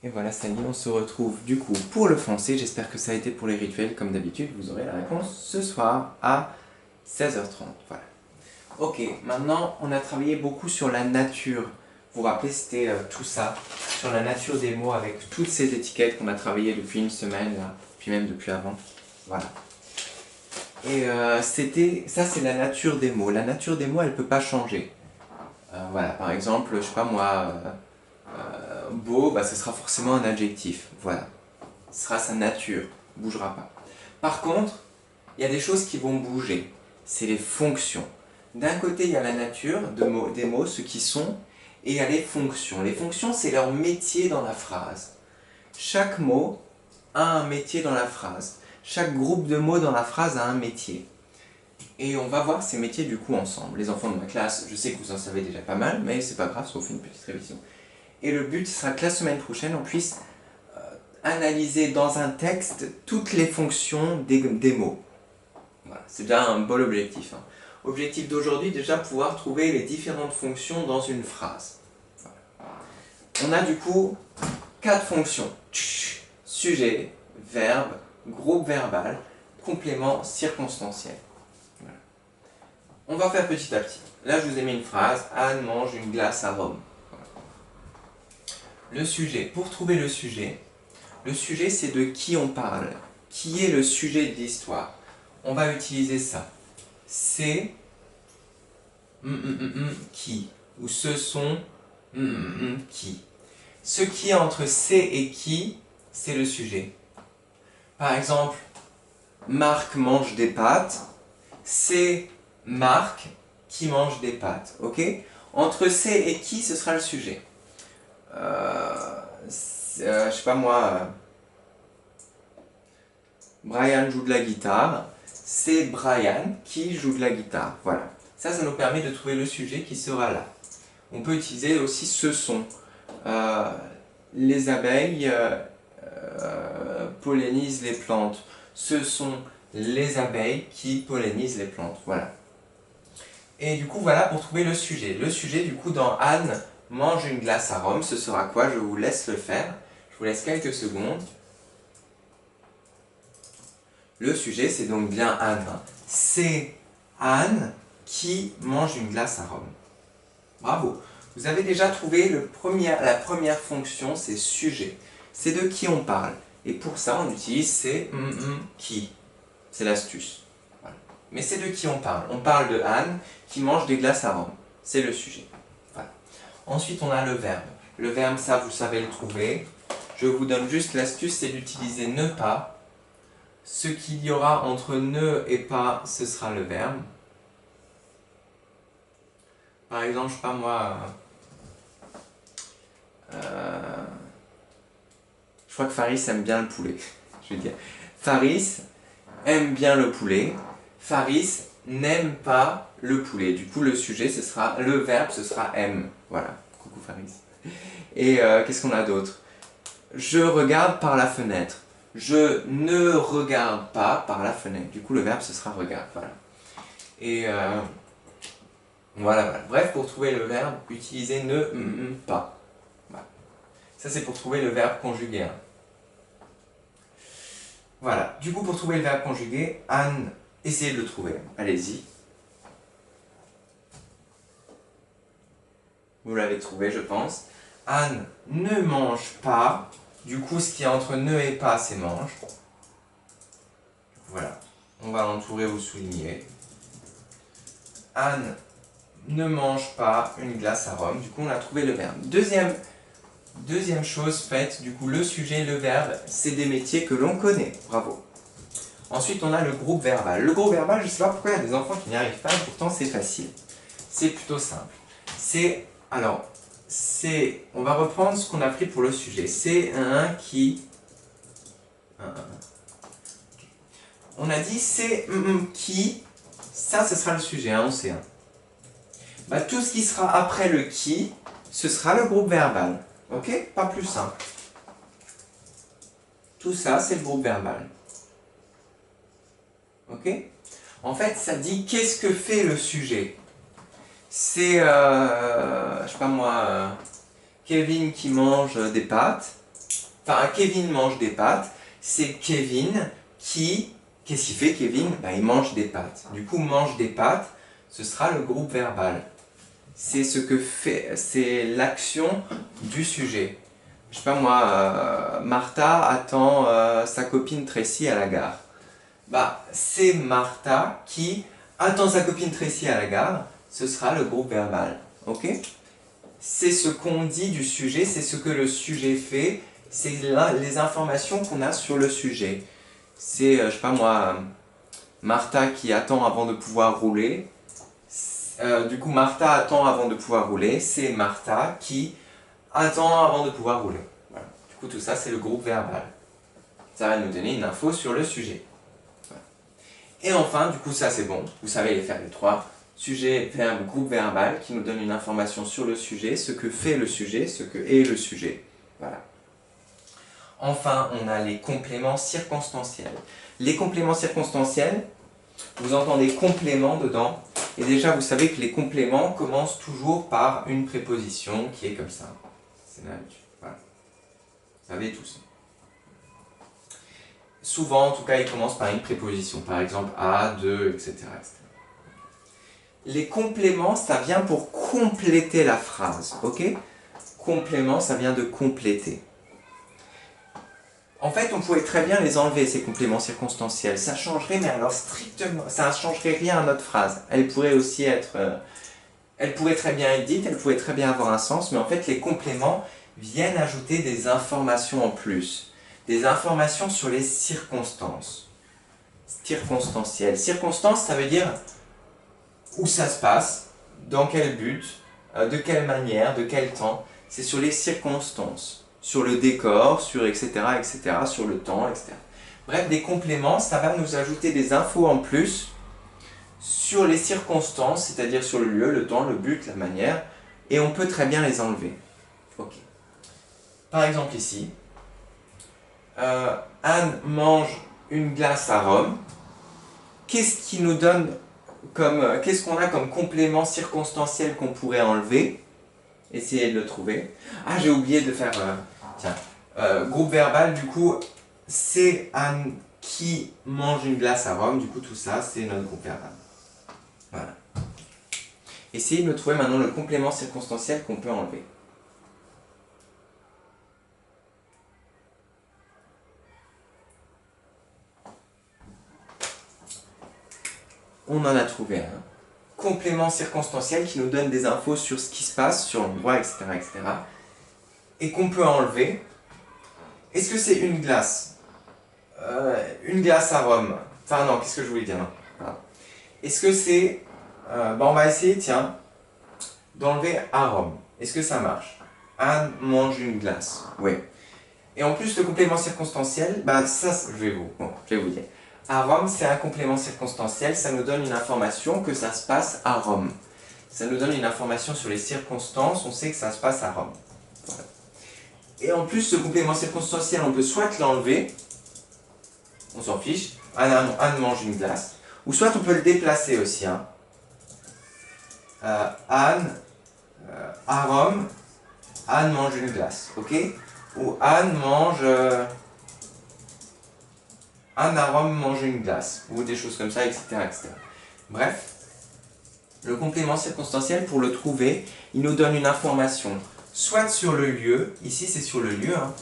Et voilà, Sally, on se retrouve du coup pour le français. J'espère que ça a été pour les rituels. Comme d'habitude, vous aurez la réponse ce soir à 16h30. Voilà. Ok, maintenant on a travaillé beaucoup sur la nature. Vous vous rappelez, c'était tout ça, sur la nature des mots avec toutes ces étiquettes qu'on a travaillé depuis une semaine, là, puis même depuis avant. Voilà. Et ça c'est la nature des mots. La nature des mots, elle ne peut pas changer. Voilà, par exemple, je sais pas moi, beau, bah, ce sera forcément un adjectif. Voilà. Ce sera sa nature, bougera pas. Par contre, il y a des choses qui vont bouger. C'est les fonctions. D'un côté, il y a la nature des mots, ceux qui sont, et il y a les fonctions. Les fonctions, c'est leur métier dans la phrase. Chaque mot a un métier dans la phrase. Chaque groupe de mots dans la phrase a un métier. Et on va voir ces métiers du coup ensemble. Les enfants de ma classe, je sais que vous en savez déjà pas mal, mais c'est pas grave, sauf une petite révision. Et le but sera que la semaine prochaine, on puisse analyser dans un texte toutes les fonctions des mots. Voilà, c'est déjà un bon objectif. Hein. Objectif d'aujourd'hui, déjà pouvoir trouver les différentes fonctions dans une phrase. Voilà. On a du coup 4 fonctions. Sujet, verbe, groupe verbal, complément circonstanciel. Voilà. On va faire petit à petit. Là, je vous ai mis une phrase. Anne mange une glace à Rome. Voilà. Le sujet. Pour trouver le sujet, c'est de qui on parle. Qui est le sujet de l'histoire? On va utiliser ça. C'est qui, ou ce sont qui. Ce qui est entre c'est et qui, c'est le sujet. Par exemple, Marc mange des pâtes, c'est Marc qui mange des pâtes, ok? Entre c'est et qui, ce sera le sujet. Je sais pas moi, Brian joue de la guitare, c'est Brian qui joue de la guitare. Voilà. Ça nous permet de trouver le sujet qui sera là. On peut utiliser aussi ce son. Les abeilles pollinisent les plantes. Ce sont les abeilles qui pollinisent les plantes. Voilà. Et du coup, voilà pour trouver le sujet. Le sujet, du coup, dans Anne mange une glace à Rome, ce sera quoi? Je vous laisse le faire. Je vous laisse quelques secondes. Le sujet, c'est donc bien Anne. C'est Anne qui mange une glace à Rome. Bravo. Vous avez déjà trouvé la première fonction, c'est sujet. C'est de qui on parle. Et pour ça, on utilise c'est qui. C'est l'astuce. Voilà. Mais c'est de qui on parle. On parle de Anne qui mange des glaces à Rome. C'est le sujet. Voilà. Ensuite, on a le verbe. Le verbe, ça, vous savez le trouver. Je vous donne juste l'astuce, c'est d'utiliser ne pas. Ce qu'il y aura entre ne et pas, ce sera le verbe. Par exemple, je sais pas moi... je crois que Faris aime bien le poulet. Je vais dire. Faris aime bien le poulet. Faris n'aime pas le poulet. Du coup, le sujet, le verbe, ce sera aime. Voilà. Coucou Faris. Et qu'est-ce qu'on a d'autre? Je regarde par la fenêtre. Je ne regarde pas par la fenêtre. Du coup, le verbe, ce sera regarde. Voilà. Et voilà. Bref, pour trouver le verbe, utilisez ne pas. Voilà. Ça, c'est pour trouver le verbe conjugué. Hein. Voilà. Du coup, pour trouver le verbe conjugué, Anne, essayez de le trouver. Allez-y. Vous l'avez trouvé, je pense. Anne ne mange pas. Du coup, ce qui est entre ne et pas, c'est mange. Voilà. On va l'entourer ou souligner. Anne ne mange pas une glace à Rome. Du coup, on a trouvé le verbe. Deuxième chose faite, du coup, le sujet, le verbe, c'est des métiers que l'on connaît. Bravo. Ensuite, on a le groupe verbal. Le groupe verbal, je ne sais pas pourquoi il y a des enfants qui n'y arrivent pas, pourtant c'est facile. C'est plutôt simple. On va reprendre ce qu'on a pris pour le sujet. C'est un qui... On a dit c'est qui, ça ce sera le sujet, hein, on sait. Hein. Bah, tout ce qui sera après le qui, ce sera le groupe verbal. Ok? Pas plus simple. Tout ça, c'est le groupe verbal. Ok? En fait, ça dit qu'est-ce que fait le sujet. C'est, je sais pas moi, Kevin qui mange des pâtes. Enfin, Kevin mange des pâtes, c'est Kevin qui... Qu'est-ce qu'il fait, Kevin? Ben, il mange des pâtes. Du coup, mange des pâtes, ce sera le groupe verbal. C'est ce que fait, c'est l'action du sujet. Je sais pas moi, Martha attend sa copine Tracy à la gare. Bah, c'est Martha qui attend sa copine Tracy à la gare, ce sera le groupe verbal. Ok? C'est ce qu'on dit du sujet, c'est ce que le sujet fait, c'est les informations qu'on a sur le sujet. C'est, je sais pas moi, Martha qui attend avant de pouvoir rouler. Du coup, Martha attend avant de pouvoir rouler, c'est Martha qui attend avant de pouvoir rouler. Voilà. Du coup, tout ça, c'est le groupe verbal. Ça va nous donner une info sur le sujet. Voilà. Et enfin, du coup, ça c'est bon, vous savez les faire les trois. Sujet, verbe, groupe verbal qui nous donne une information sur le sujet, ce que fait le sujet, ce que est le sujet. Voilà. Enfin, on a les compléments circonstanciels. Les compléments circonstanciels, vous entendez complément dedans, et déjà vous savez que les compléments commencent toujours par une préposition qui est comme ça. C'est l'habitude. Voilà. Vous savez tous. Souvent, en tout cas, ils commencent par une préposition, par exemple à, de, etc. Les compléments, ça vient pour compléter la phrase, ok? Complément, ça vient de compléter. En fait, on pourrait très bien les enlever, ces compléments circonstanciels. Ça changerait, mais alors strictement, ça ne changerait rien à notre phrase. Elle pourrait aussi être... elle pourrait très bien être dite, elle pourrait très bien avoir un sens, mais en fait, les compléments viennent ajouter des informations en plus. Des informations sur les circonstances. Circonstancielles. Circonstance, ça veut dire où ça se passe, dans quel but, de quelle manière, de quel temps. C'est sur les circonstances. Sur le décor, sur etc., etc., sur le temps, etc. Bref, des compléments, ça va nous ajouter des infos en plus sur les circonstances, c'est-à-dire sur le lieu, le temps, le but, la manière, et on peut très bien les enlever. Ok. Par exemple ici, Anne mange une glace à Rome. Qu'est-ce qui nous donne comme, qu'est-ce qu'on a comme complément circonstanciel qu'on pourrait enlever? Essayez de le trouver. Ah, j'ai oublié de faire... tiens, groupe verbal, du coup, c'est Anne qui mange une glace à Rome. Du coup, tout ça, c'est notre groupe verbal. Voilà. Essayez de me trouver maintenant le complément circonstanciel qu'on peut enlever. On en a trouvé un. Complément circonstanciel qui nous donne des infos sur ce qui se passe, sur l'endroit, etc., etc. Et qu'on peut enlever. Est-ce que c'est une glace? Une glace à Rome. Enfin non, qu'est-ce que je voulais dire? Voilà. Est-ce que c'est... on va essayer, tiens, d'enlever à Rome. Est-ce que ça marche? Anne mange une glace. Oui. Et en plus, le complément circonstanciel, ça, je vais vous dire. À Rome, c'est un complément circonstanciel, ça nous donne une information que ça se passe à Rome. Ça nous donne une information sur les circonstances, on sait que ça se passe à Rome. Voilà. Et en plus, ce complément circonstanciel, on peut soit l'enlever, on s'en fiche, Anne mange une glace, ou soit on peut le déplacer aussi. Hein. Anne, à Rome, Anne mange une glace, ok? Ou Anne mange... Anne à Rome mange une glace, ou des choses comme ça, etc., etc. Bref, le complément circonstanciel, pour le trouver, il nous donne une information, soit sur le lieu, ici c'est sur le lieu, hein,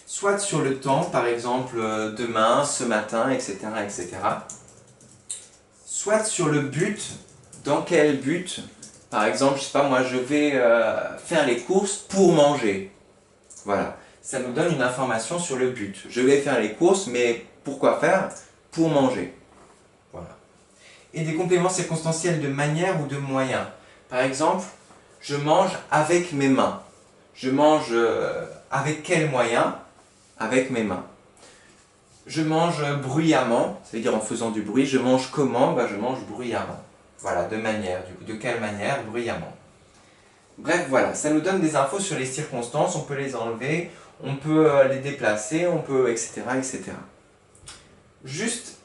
soit sur le temps, par exemple demain, ce matin, etc., etc. Soit sur le but, dans quel but, par exemple, je sais pas moi, je vais faire les courses pour manger. Voilà, ça nous donne une information sur le but. Je vais faire les courses, mais pourquoi faire? Pour manger. Voilà. Et des compléments circonstanciels de manière ou de moyen. Par exemple, je mange avec mes mains. Je mange avec quel moyen? Avec mes mains. Je mange bruyamment, ça veut dire en faisant du bruit. Je mange comment? Je mange bruyamment. Voilà, de manière. Du coup, de quelle manière? Bruyamment. Bref, voilà, ça nous donne des infos sur les circonstances, on peut les enlever, on peut les déplacer, on peut, etc., etc. Juste,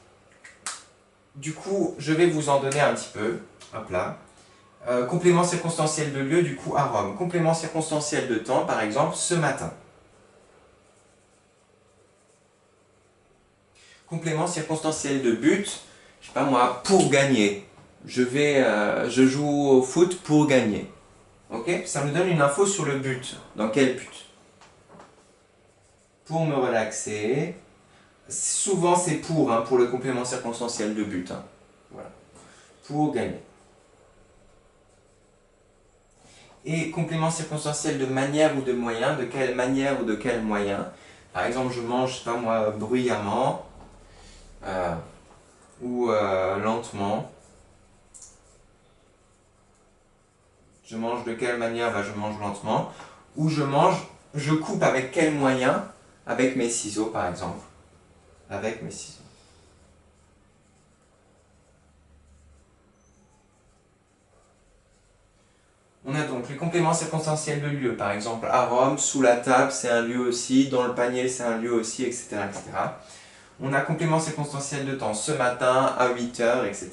du coup, je vais vous en donner un petit peu. Hop là. Complément circonstanciel de lieu, du coup, à Rome. Complément circonstanciel de temps, par exemple, ce matin. Complément circonstanciel de but, je sais pas moi, pour gagner. Je joue au foot pour gagner. Ok? Ça me donne une info sur le but. Dans quel but? Pour me relaxer. Souvent c'est pour le complément circonstanciel de but. Hein. Voilà. Pour gagner. Et complément circonstanciel de manière ou de moyen, de quelle manière ou de quel moyen. Par exemple, je mange, je sais pas moi, bruyamment ou lentement. Je mange de quelle manière? Je mange lentement. Ou je coupe avec quel moyen? Avec mes ciseaux par exemple. Avec mes ciseaux. On a donc les compléments circonstanciels de lieu, par exemple à Rome, sous la table c'est un lieu aussi, dans le panier c'est un lieu aussi, etc. etc. On a complément circonstanciel de temps, ce matin à 8 heures, etc.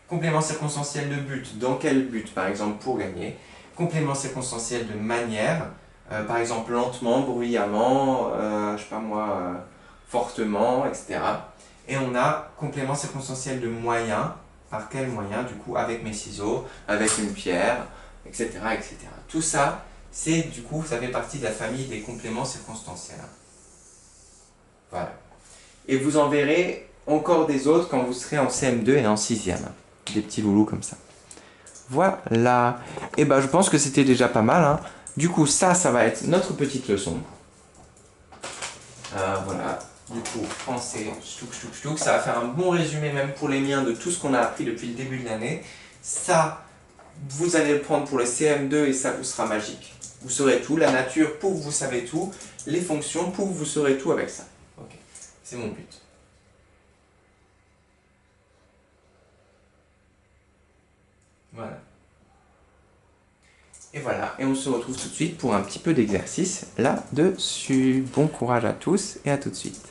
Complément circonstanciel de but, dans quel but? Par exemple pour gagner. Complément circonstanciel de manière, par exemple lentement, bruyamment, je sais pas moi, fortement, etc. Et on a complément circonstanciel de moyen, par quel moyen? Du coup avec mes ciseaux, avec une pierre, etc. etc. Tout ça, du coup, ça fait partie de la famille des compléments circonstanciels. Voilà. Et vous en verrez encore des autres quand vous serez en CM2 et en 6e. Des petits loulous comme ça. Voilà. Et ben je pense que c'était déjà pas mal. Hein. Du coup, ça va être notre petite leçon. Voilà. Du coup, français, chtouk, chtouk, chtouk. Ça va faire un bon résumé même pour les miens de tout ce qu'on a appris depuis le début de l'année. Ça, vous allez le prendre pour le CM2 et ça vous sera magique. Vous saurez tout. La nature, pouf, vous savez tout. Les fonctions, pouf, vous saurez tout avec ça. Ok. C'est mon but. Voilà. Et voilà, et on se retrouve tout de suite pour un petit peu d'exercice là-dessus. Bon courage à tous et à tout de suite.